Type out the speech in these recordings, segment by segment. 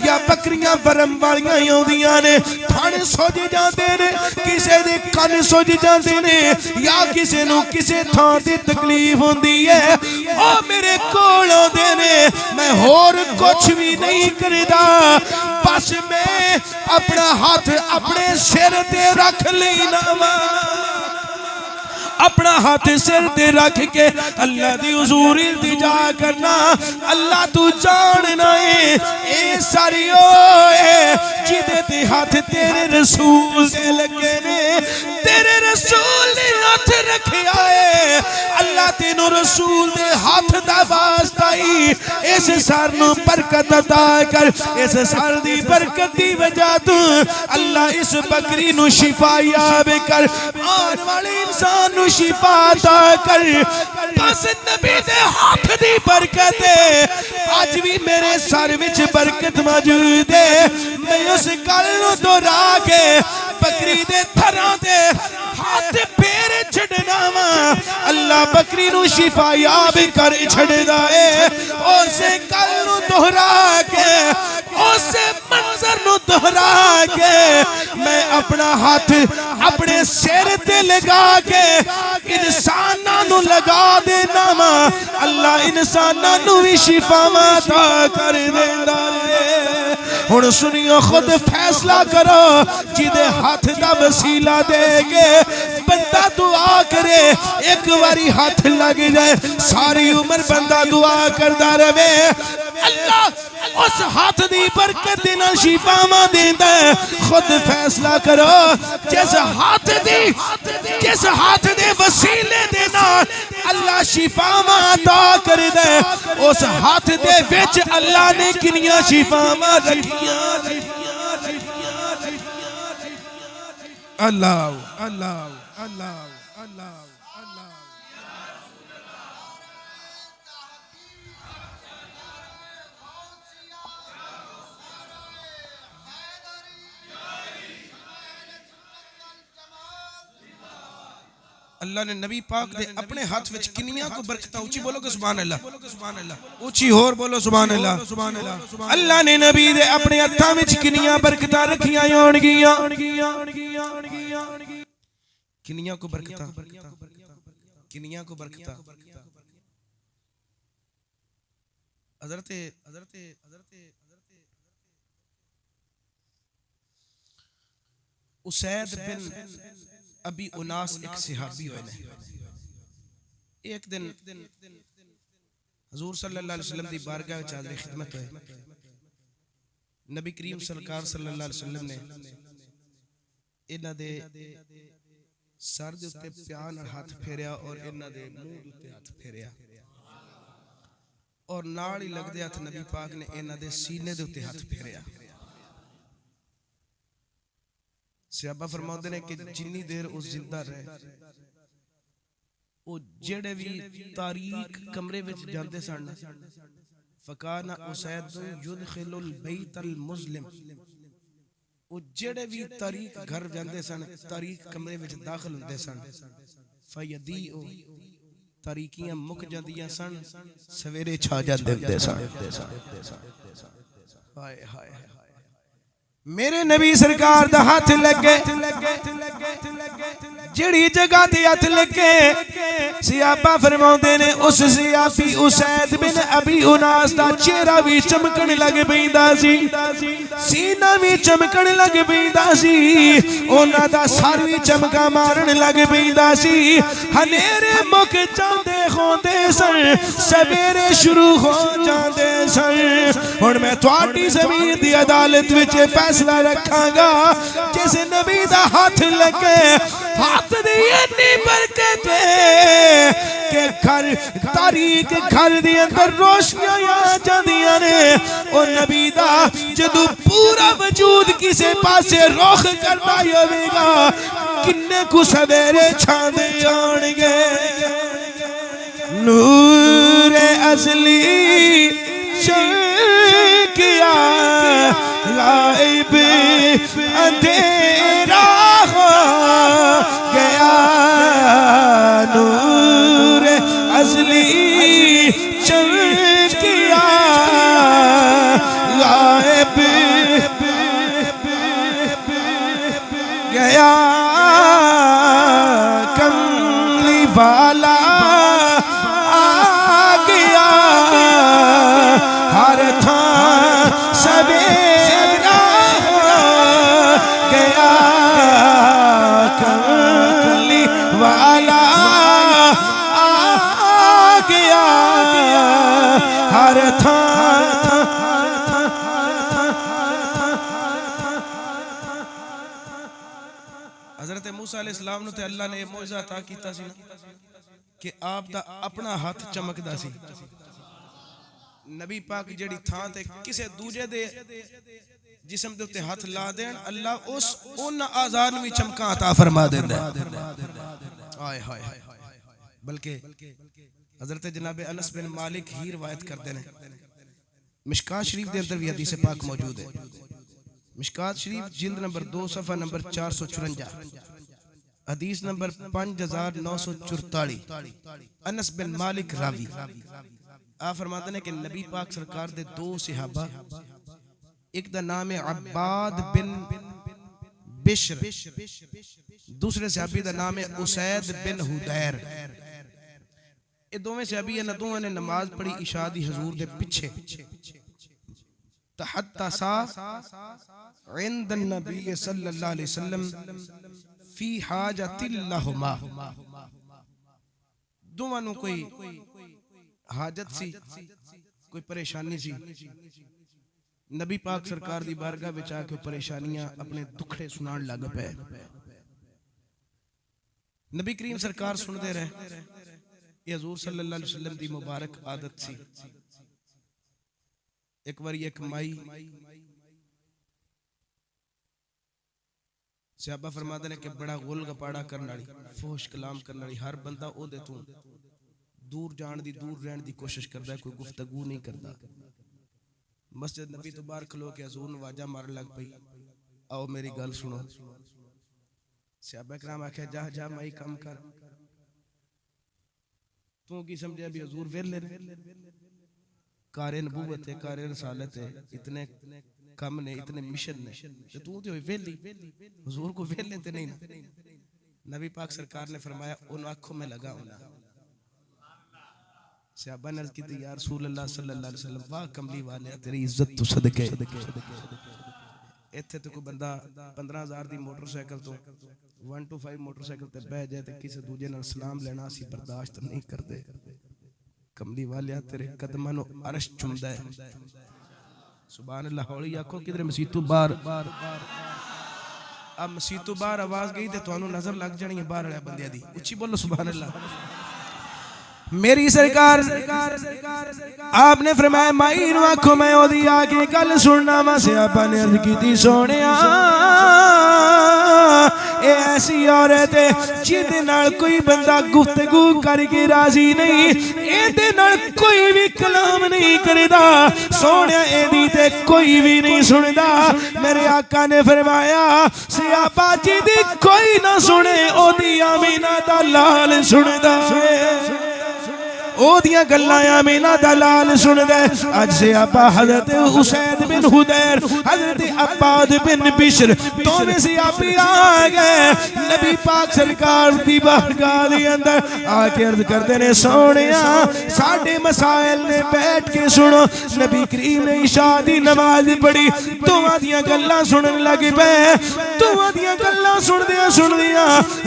یا بکریاں ورم والیاں ہوندیاں نے تھن سج جاندے نے کسے دے کن سج جاندے نے یا کسے نو کسے تھان تے تکلیف ہوندی ہے او میرے کول آندے نے میں ہور کچھ بھی نہیں کردا بس میں اپنا ہاتھ اپنے سر تے رکھ لینا وا اپنا ہاتھ سر تے رکھ کے اللہ دی حضور التجا کرنا اللہ تو جاننا ہے اے ساری ہوئے جدے تے ہاتھ تیرے رسول دے لگے نے تیرے رسول نے ہاتھ رکھیا ہے اللہ تینو رسول دے ہاتھ دا واسطائی اس سر نو برکت عطا کر اس سر دی برکت دی وجہ تو اللہ اس بکری نو شفا یاب کر آن والے انسان نو شفا عطا کر بس نبی دے ہاتھ دی برکت ہے آج بھی میرے سر وچ برکت موجود ہے میں اس گل نو دہرا کے بکری دے تھراں دے ہاتھ پیر چھڑنا وا اللہ بکری نو شفا یاب کر چھڑدا ہے اسے گل نو دہرا کے اسے منظر نو دہرا کے میں اپنا ہاتھ اپنے سر تے لگا کے انساناں نو لگا دینا وا اللہ انساناں نو بھی شفا عطا کر دیندا ہے ہن سنیو خود فیصلہ کرو جدے ہاتھ دا وسیلہ دے کے بندہ دعا کرے ایک واری ہاتھ لگ جائے ساری عمر بندہ دعا کردا رہے اللہ اس ہاتھ دی برکت دینا شفا ماں دیندا ہے خود فیصلہ کرو جس ہاتھ دے وسیلے دینا اللہ شفا ماں عطا کر دے اس ہاتھ دے وچ اللہ نے کنیاں شفا ماں رکھیاں اللہ اللہ اللہ اللہ اللہ نے نبی پاک دے اپنے ہاتھ وچ کنیاں کو برکتہ اونچی بولو کہ سبحان اللہ اونچی اور بولو سبحان اللہ اللہ نے نبی دے اپنے ہاتھاں وچ کنیاں برکتہ رکھیاں ہونگیاں کنیاں کو برکتہ حضرت اسید بن ابی اناس ایک صحابی ہوئے ایک دن حضور صلی اللہ علیہ وسلم دی بارگاہ چادر خدمت ہوئے نبی کریم سرکار صلی اللہ علیہ وسلم نے انہاں دے سر دے اتے پیان اور ہاتھ پھیریا اور انہاں دے منہ دے اتے ہاتھ پھیریا اور نال ہی لگ دے ہاتھ نبی پاک نے انہاں دے سینے دے اتے ہاتھ پھیریا صحابہ فرماؤں نے کہ جنی دیر اس زندہ رہے وہ جڑے بھی تاریک کمرے وچ جاندے سن فکانا اسید یدخل البیت المظلم وہ جڑے بھی تاریک گھر جاندے سن تاریک کمرے وچ داخل ہوندے سن فیدیئو تاریکیاں مک جاندیاں سن سویرے چھا جاندے ہوندے سن ہائے ہائے میرے نبی سرکار دا ہاتھ لگے جڑی جگہ تے ہاتھ لگے صحابہ فرماؤندے نے اس صحابی اسید بن ابی اناس دا چہرہ بھی چمکن لگ پیندا سی سینہ بھی چمکن لگ پیندا سی انہاں دا سر بھی چمکا مارن لگ پیندا سی ہنیرے مک جاندے ہوندے سن سویرے شروع ہو جاندے سن ہن میں تواڈی زمین دی عدالت وچ فیصلہ رکھاں گا جس نبی دا ہاتھ لگے ہاتھ دی اتنی برکت ہے کہ گھر تاریک گھر دی اندر روشنیاں آ جاندیاں نے او نبی دا جدو پورا وجود کسے پاسے رخ کرتا ہوئے گا کنے کو سویرے چھاندے آن گے نور اصلی شکیا غائب اندھیرا ہو گیا نور اصلی چمکیا غائب سویرا گیا کملی والا آ گیا ہر تھان حضرت موسیٰ علیہ السلام نے اللہ نے معجزہ عطا کیتا سی کہ آپ دا اپنا ہاتھ چمکدا سی نبی پاک جڑی تھان تے کسے دوجے دے جسم دے تے ہاتھ لا دین اللہ اس ان آزان وی چمکاں عطا فرما دیندا ہائے ہائے بلکہ حضرت جناب انس بن مالک ہی روایت کردے نے مشکات شریف دے اندر بھی حدیث پاک موجود ہے مشکات شریف جلد نمبر 2 صفحہ نمبر 454 حدیث نمبر 5944 انس بن مالک راوی آپ فرماتے ہیں کہ نبی پاک سرکار دے دو صحابہ ایک دا نام عباد بن بشر دوسرے صحابی دا نام اسید بن حدیر یہ دوویں صحابی ہیں دوویں نے نماز پڑھی عشاء دی حضور دے پیچھے تحتسا عند النبی صلی اللہ علیہ وسلم فی حاجت لہما دوواں نو کوئی حاجت سی کوئی پریشانی سی نبی پاک سرکار دی بارگاہ وچ آ کے پریشانیاں اپنے دکھڑے سنان لگ پے نبی کریم سرکار سن دے رہے یہ حضور صلی اللہ علیہ وسلم دی مبارک عادت سی ایک بار ایک مائی صحابہ فرماتے ہیں کہ بڑا غل گپاڑا کرنا فوش کلام کرنا ہر بندہ او دے تو دور جان دی دور رہن دی کوشش کرتا ہے کوئی گفتگو نہیں کرتا مسجد نبی تو باہر کھلو کے حضور نواجہ مار لگ پئی آؤ میری گل سنو صحابہ کرام آکھے جا جا مائی کم کر تو کی سمجھے بھی حضور ویلے کار نبوت ہے کار رسالت ہے اتنے کم نے اتنے مشن نے تو ہوئی ویلی حضور کو ویلے تے نہیں نبی پاک سرکار نے فرمایا ان آنکھوں میں لگا ہونا صحابہ نے عرض کی تھی یا رسول اللہ صلی اللہ علیہ وسلم واہ کملی والے تیری عزت تو صدقے ایتھے تو کوئی بندہ 15,000 دی موٹر سائیکل تو 125 موٹر سائیکل تے بہ جائے تے کسی دوجے نال سلام لینا سی برداشت نہیں کر دے کملی والے تیرے قدمہ نو عرش چمدہ ہے سبحان اللہ ہولی آکھو کدھر مسیتو بار اب مسیتو بار آواز گئی تے تو انہوں نظر لگ جانی ہے بار رہا بندیا دی اچھی بولو سبحان اللہ میری سرکار آپ نے فرمایا مائی نو آنکھوں میں او دی آگے کل سننا ماں سے آپ نے عرض کی تھی سونے اے ایسی عورت ہے جیدے نال کوئی بندہ گفتگو کر کے راضی نہیں اے دے نال کوئی بھی کلام نہیں کردہ سونے اے دی تے کوئی بھی نہیں سندہ میرے آقا نے فرمایا سیابہ جیدی کوئی نہ سنے او دی آمینہ دا لال سندہ او دیاں گلائیں آمینہ دلال سن دے آج سے ابا حضرت اسید بن حدیر حضرت عباد بن بشر تو میں سے آپی آگئے نبی پاک سرکار دی بارگاہ دی اندر آکے عرض کر دینے سونیاں ساڑھے مسائل نے بیٹھ کے سنو نبی کریم نے عشاء دی نماز پڑھی تو آدیاں گلہ سنن لگی بے تو آدیاں گلہ سن دیا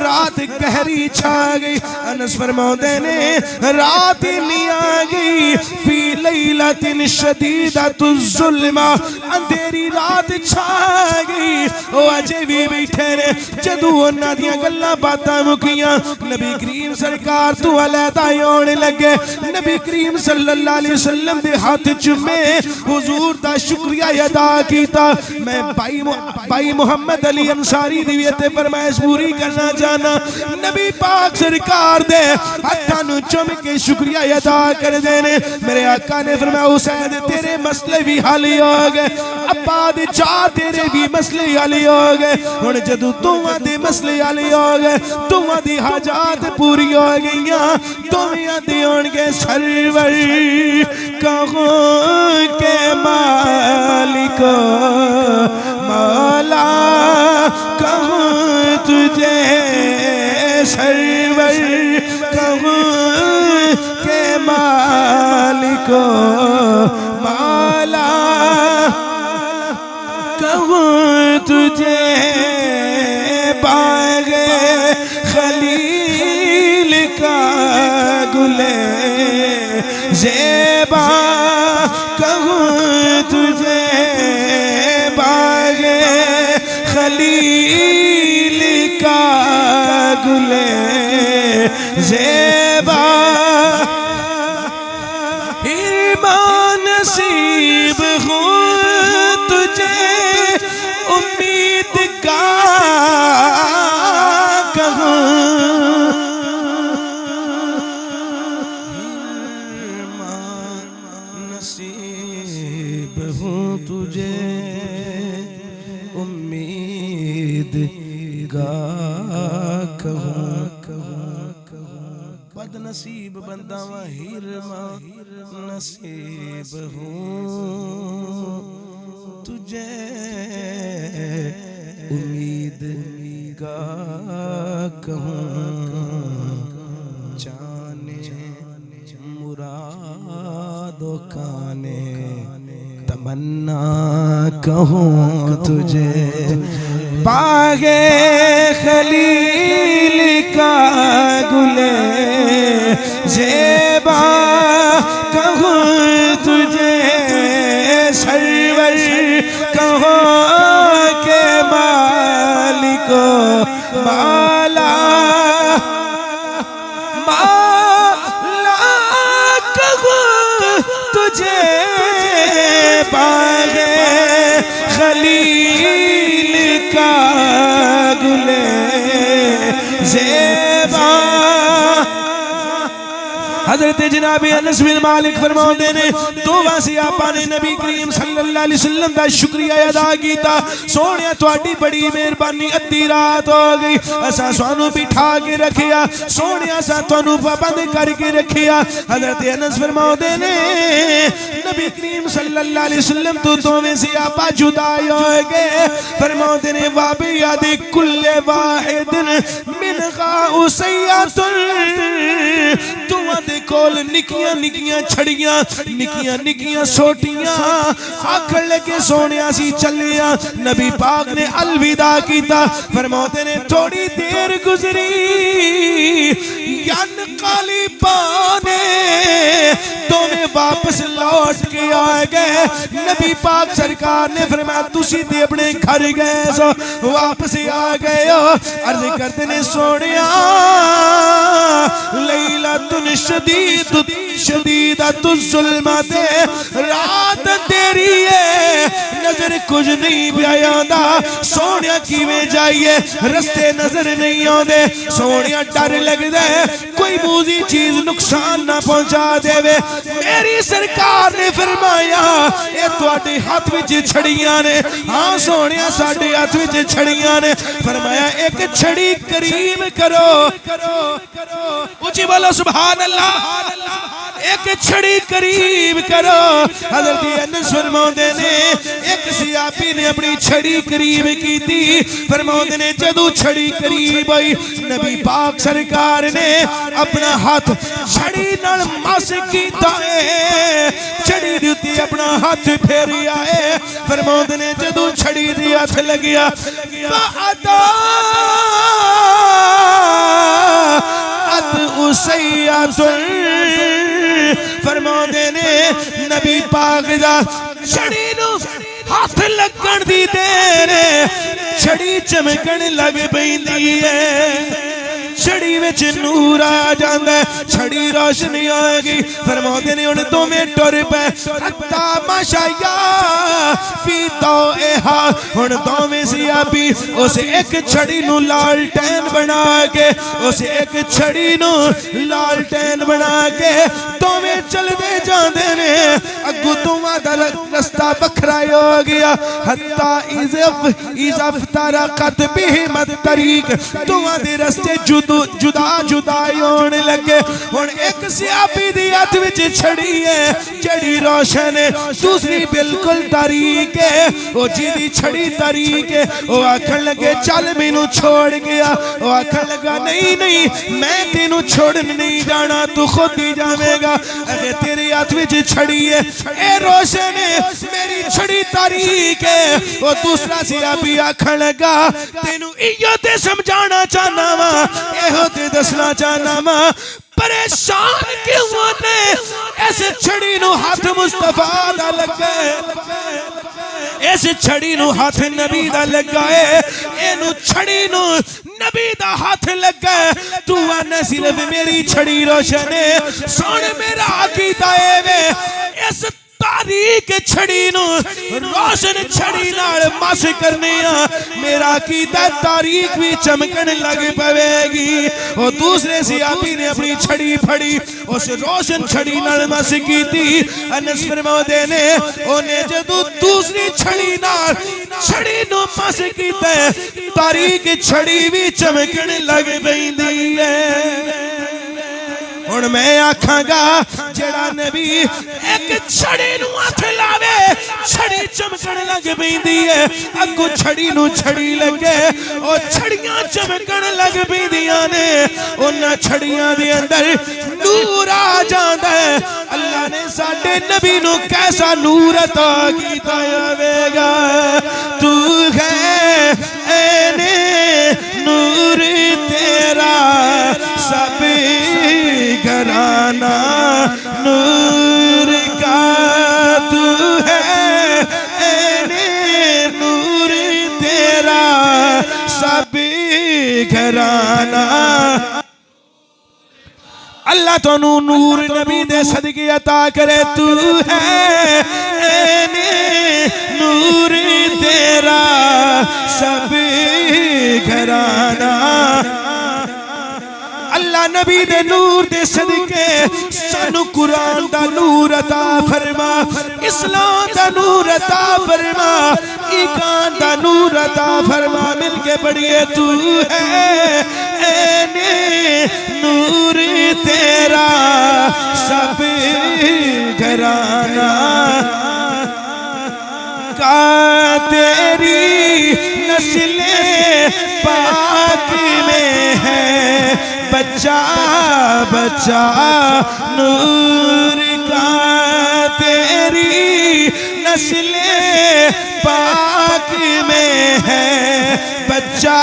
رات گہری چھا گئی انس فرماؤ دینے رات نہیں آگئی فی لیلت شدیدت الظلمہ اندھیری رات چھا گئی او اجے بھی بیٹھے نے جدو انہا دیا گلہ باتا مکیاں نبی کریم سرکار تو علیدہ ہونے لگے نبی کریم صلی اللہ علیہ وسلم دے ہاتھ چمے حضور دا شکریہ ادا کیتا میں بھائی محمد علی انصاری دیویتے فرمائش پوری کرنا جانا نبی پاک سرکار دے ہتھا نو چم کے شکریہ ادا کر دینے میرے آقا نے فرمایا حسین تیرے مسئلے بھی حالی ہو گئے عباد چاہ تیرے بھی مسئلے حالی ہو گئے اور جدو تمہاں دے مسئلے حالی ہو گئے تمہاں دی حاجات پوری ہو گئیاں تمہاں دی ہونگے سرور کہوں کے مالک مولا کہوں تجھے سرور کہوں کے مالک مولا تجھے باغ خلیل کا گلے زیبا کہوں تجھے باغ خلیل کا گلے زیبا نصیب ہوں تجھے امید کا کہوں نصیب ہوں تجھے امید کا کہوں بد نصیب بندہ ہیرما نصیب ہوں تجھے امید کا کہوں جانے مراد و کانے تمنا کہوں تجھے باغ خلیل کا گلے زیبا کہوں تجھے سرور کہوں کہ مالک مالا مالا کہوں تجھے باغ خلیل کا گلے زیبا حضرت جناب انس بن مالک فرماتے نے تو واسی آپا نے نبی کریم صلی اللہ علیہ وسلم دا شکریہ ادا کیتا سونے تواڈی بڑی مہربانی ادھی رات ہو گئی اسا سانو بٹھا کے رکھیا سونے اسا تانوں پابند کر کے رکھیا حضرت انس فرماتے نے نبی کریم صلی اللہ علیہ وسلم تو دوویں سی آپا جدا ہو گئے فرماتے نے وابیاد کل واحد من غاؤسیات تو کول نکیاں نکیاں چھڑیاں نکیاں نکیاں سوٹیاں آکھڑ لگے سونیا سی چلیا نبی پاک نے الوداع کیتا فرماتے نے تھوڑی دیر گزری یان قالی پانے تو میں واپس لوٹ کے آئے گئے نبی پاک سرکار نے فرمایا تسی تے اپنے گھر گئے سو واپس آ گئے ہو عرض کرتے نے سونیا لیلۃ شدیدۃ الظلمۃ رات تیری ہے نظر کچھ نہیں پیا آندا سونیا کیویں جائیے رستے نظر نہیں آندے سونیا ڈر لگدا ہے کوئی موزی چیز نقصان نہ پہنچا دے میری سرکار نے فرمایا اے تواڈے ہاتھ وچ چھڑیاں نے ہاں سونیا ساڈے ہاتھ وچ چھڑیاں نے فرمایا ایک چھڑی قریب کرو اونچی بولو سبحان اللہ ایک چھڑی قریب کرو حضرت انس فرماتے نے ایک صحابی نے اپنی چھڑی قریب کی تھی فرماتے نے جدو چھڑی قریب ہوئی نبی پاک سرکار نے اپنا ہاتھ چھڑی نال مس کیتا ہے چھڑی دیتی اپنا ہاتھ پھیری آئے فرماتے نے جدو چھڑی دی ہاتھ لگیا اسیات فرماتے نے نبی پاک دا چھڑی نو ہاتھ لگن دی دیر چھڑی چمکن لگ پیندی ہے چھڑی وچ نور آ جاندا ہے چھڑی روشنی آئے گی فرماتے نے ان دو میں ٹر پے حتی ماشاء فی توئہا ان دو میں سیابی اسے ایک چھڑی نو لالٹین بنا کے اسے ایک چھڑی نو لالٹین بنا کے دو میں چل دے جاندے نے اگو تمہاں دا رستہ بکھرائی ہو گیا حتی اذا افترقت بہم الطریق تمہاں دے رستے جدو جدا جدائی ہونے لگے ہن ایک صحابی دی ہاتھ وچ چھڑی ہے جڑی روشن ہے دوسری بالکل تاریک ہے او جیدی چھڑی تاریک ہے او آکھن لگے چل مینوں چھوڑ گیا او آکھن لگا نہیں نہیں میں تینوں چھوڑن نہیں جانا تو خود ہی جاوے گا اگر تیرے ہاتھ وچ چھڑی ہے اے روشن ہے میری چھڑی تاریک ہے وہ دوسرا صحابی آکھن لگا تینوں ایو تے سمجھانا چاہنا وا ایہو تے دسنا چاہنا وا پریشان کیوں ہونے ایسے چھڑی نو ہاتھ مصطفیٰ دا لگے ایسے چھڑی نو ہاتھ نبی دا لگائے اینو چھڑی نو نبی دا ہاتھ لگائے تو آنے صرف میری چھڑی روشن ہے سون میرا عقیدہ ہے اس تاریک چھڑی نو روشن چھڑی نال مس کرنے میرا عقیدہ تاریک بھی چمکن لگ پوے گی اور دوسرے صحابی نے اپنی چھڑی پھڑی اس روشن چھڑی نال مس کی تھی انس فرماتے نے انہیں جدو دوسری چھڑی نال چھڑی نو مس کی تے تاریک چھڑی بھی چمکن لگ پئی ہے اور میں آکھاں گا جڑا نبی ایک چھڑی نو ہاتھ لاوے چھڑی چمکن لگ پیندی ہے اگو چھڑی نو چھڑی لگے اور چھڑیاں چمکن لگ پیندیاں نے انہاں چھڑیاں دے اندر نور آ جاندا ہے اللہ نے ساڈے نبی نو کیسا نور عطا کیتا ہے گا تو ہے اینے نور تیرا سب گھرانہ نور کا تو ہے اینے نور تیرا سب گھرانہ اللہ تو نور نبی دے صدقے عطا کرے تو ہے اینے نور تیرا سب گھرانہ اللہ نبی دے نور دے صدقے سانو قرآن دا نور عطا فرما اسلام دا نور عطا فرما ایمان دا نور عطا فرما مل کے پڑھئے تو ہے اینے نور تیرا سب گھرانہ کا تیری نسل پاک میں ہے بچہ بچہ نور کا تیری نسل پاک میں ہے بچہ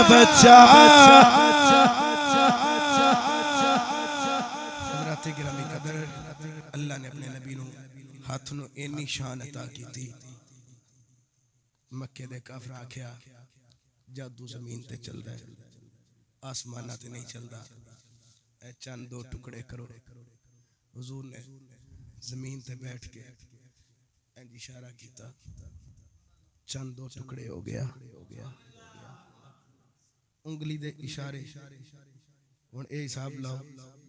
بچہ حضرات گرامی قدر اللہ نے اپنے نبی نو ہاتھ نو اینی شان عطا کی تھی مکے دے کافر آکھیا جادو زمین تے چل رہا ہے آسمانہ تے نہیں چل رہا اے چند دو ٹکڑے کرو حضور نے زمین تے بیٹھ کے انج اشارہ کیتا چند دو ٹکڑے ہو گیا انگلی دے اشارے ہن اے حساب لاؤ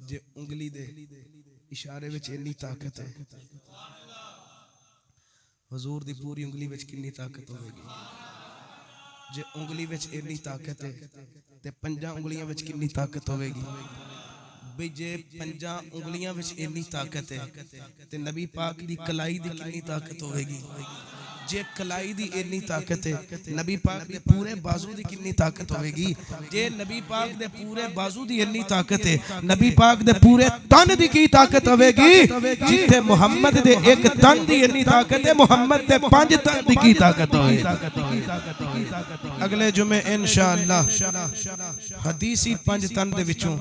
جے انگلی دے اشارے وچ اتنی طاقت ہے حضور دی پوری انگلی وچ کتنی طاقت ہوے گی جے انگلی وچ اتنی طاقت ہے تے پنجاں انگلیاں وچ کتنی طاقت ہوے گی بھئی جے پنجاں انگلیاں وچ اتنی طاقت ہے تے نبی پاک دی کلائی دی کتنی طاقت ہوے گی جے کلائی دی اتنی طاقت ہے نبی پاک دے پورے بازو دی کتنی طاقت ہوے گی جے نبی پاک دے پورے بازو دی اتنی طاقت ہے نبی پاک دے پورے تن دی کی طاقت ہوے گی جتھے محمد دے ایک تن دی اتنی طاقت ہے محمد دے 5 تن دی کی طاقت ہوے اگلے جمعے انشاءاللہ حدیثی 5 تن دے وچوں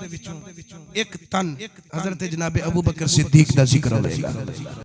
ایک تن حضرت جناب ابو بکر صدیق دا ذکر ہوے گا